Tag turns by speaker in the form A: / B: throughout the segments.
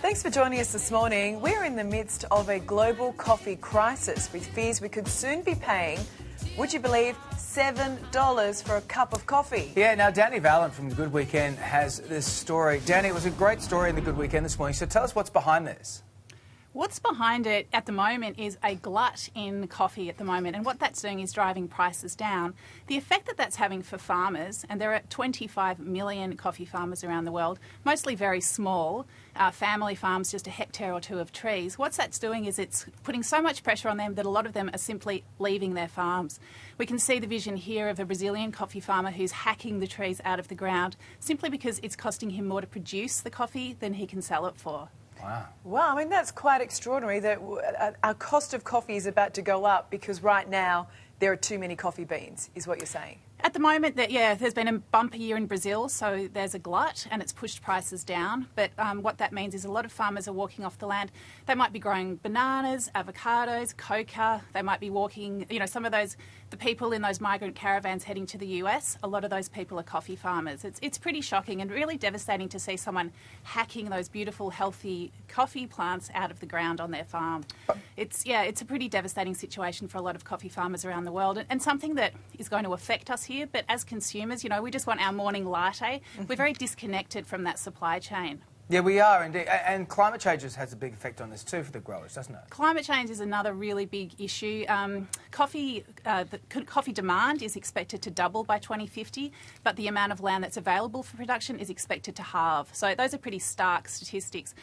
A: Thanks for joining us this morning. We're in the midst of a global coffee crisis with fears we could soon be paying, would you believe, $7 for a cup of coffee.
B: Yeah, now Danny Vallon from The Good Weekend has this story. Danny, it was a great story in The Good Weekend this morning, so tell us what's behind this.
C: What's behind it at the moment is a glut in coffee at the moment, and what that's doing is driving prices down. The effect that that's having for farmers, and there are 25 million coffee farmers around the world, mostly very small, family farms, just a hectare or two of trees. What that's doing is it's putting so much pressure on them that a lot of them are simply leaving their farms. We can see the vision here of a Brazilian coffee farmer who's hacking the trees out of the ground simply because it's costing him more to produce the coffee than he can sell it for.
B: Wow.
A: Well, I mean, that's quite extraordinary that our cost of coffee is about to go up because right now there are too many coffee beans, is what you're saying.
C: At the moment, there's been a bumper year in Brazil, so there's a glut and it's pushed prices down. But what that means is a lot of farmers are walking off the land. They might be growing bananas, avocados, coca. They might be walking, some of those, the people in those migrant caravans heading to the US, a lot of those people are coffee farmers. It's pretty shocking and really devastating to see someone hacking those beautiful, healthy coffee plants out of the ground on their farm. It's a pretty devastating situation for a lot of coffee farmers around the world and something that is going to affect us here. But as consumers, we just want our morning latte. We're very disconnected from that supply chain.
B: Yeah, we are indeed. And climate change has a big effect on this too for the growers, doesn't it?
C: Climate change is another really big issue. Coffee demand is expected to double by 2050, but the amount of land that's available for production is expected to halve. So those are pretty stark statistics.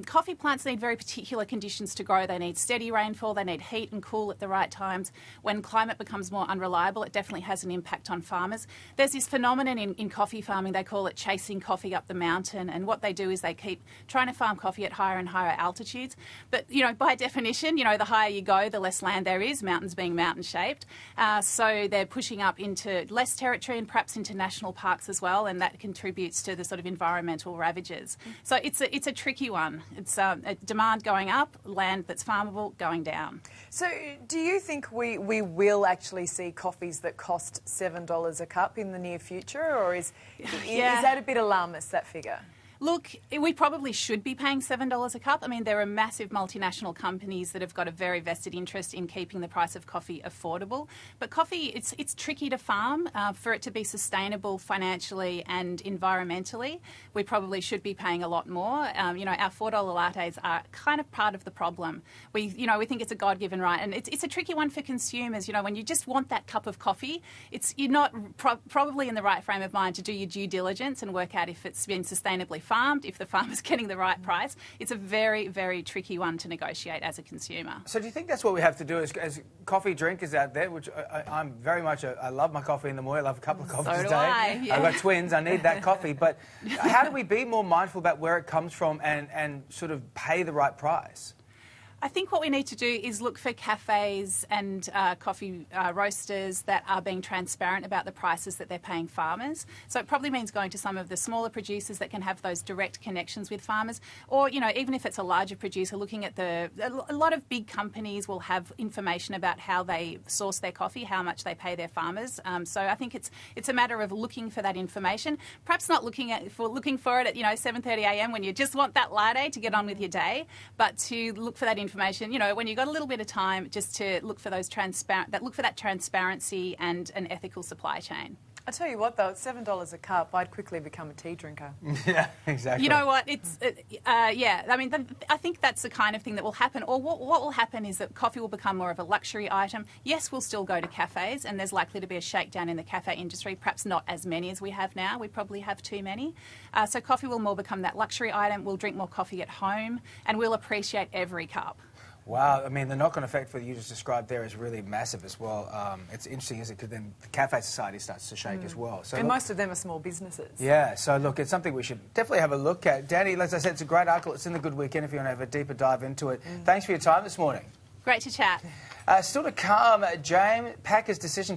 C: Coffee plants need very particular conditions to grow. They need steady rainfall, they need heat and cool at the right times. When climate becomes more unreliable, it definitely has an impact on farmers. There's this phenomenon in coffee farming, they call it chasing coffee up the mountain, and what they do is they keep trying to farm coffee at higher and higher altitudes. But, by definition, the higher you go, the less land there is, mountains being mountain-shaped. So they're pushing up into less territory and perhaps into national parks as well, and that contributes to the sort of environmental ravages. So it's a tricky one. It's demand going up, land that's farmable going down.
A: So do you think we will actually see coffees that cost $7 a cup in the near future, or is that a bit alarmist, that figure?
C: Look, we probably should be paying $7 a cup. I mean, there are massive multinational companies that have got a very vested interest in keeping the price of coffee affordable. But coffee, it's tricky to farm. For it to be sustainable financially and environmentally, we probably should be paying a lot more. Our $4 lattes are kind of part of the problem. We think it's a God-given right, and it's a tricky one for consumers. When you just want that cup of coffee, you're not probably in the right frame of mind to do your due diligence and work out if it's been sustainably farmed, if the farmer's getting the right price. It's a very, very tricky one to negotiate as a consumer.
B: So do you think that's what we have to do as coffee drinkers out there, which I'm very much, I love my coffee in the morning, I love a couple of coffees a day.
C: Yeah.
B: I've got twins, I need that coffee. But how do we be more mindful about where it comes from and sort of pay the right price?
C: I think what we need to do is look for cafes and coffee roasters that are being transparent about the prices that they're paying farmers. So it probably means going to some of the smaller producers that can have those direct connections with farmers, or even if it's a larger producer, looking at a lot of big companies will have information about how they source their coffee, how much they pay their farmers. So I think it's a matter of looking for that information. Perhaps not looking for it at 7:30 a.m. when you just want that latte to get on with your day, but to look for that information, when you've got a little bit of time, just to look for that transparency and an ethical supply chain.
A: I tell you what, though, at $7 a cup, I'd quickly become a tea drinker.
B: Yeah, exactly.
C: You know what? I think that's the kind of thing that will happen. Or what will happen is that coffee will become more of a luxury item. Yes, we'll still go to cafes, and there's likely to be a shakedown in the cafe industry, perhaps not as many as we have now. We probably have too many. So coffee will more become that luxury item. We'll drink more coffee at home, and we'll appreciate every cup.
B: Wow, I mean, the knock-on effect for you just described there is really massive as well. It's interesting, isn't it? Because then the cafe society starts to shake as well. So
A: and most of them are small businesses.
B: Yeah, so look, it's something we should definitely have a look at. Danny, as I said, it's a great article. It's in The Good Weekend if you want to have a deeper dive into it. Thanks for your time this morning.
C: Great to chat.
B: Still to come, James Packer's decision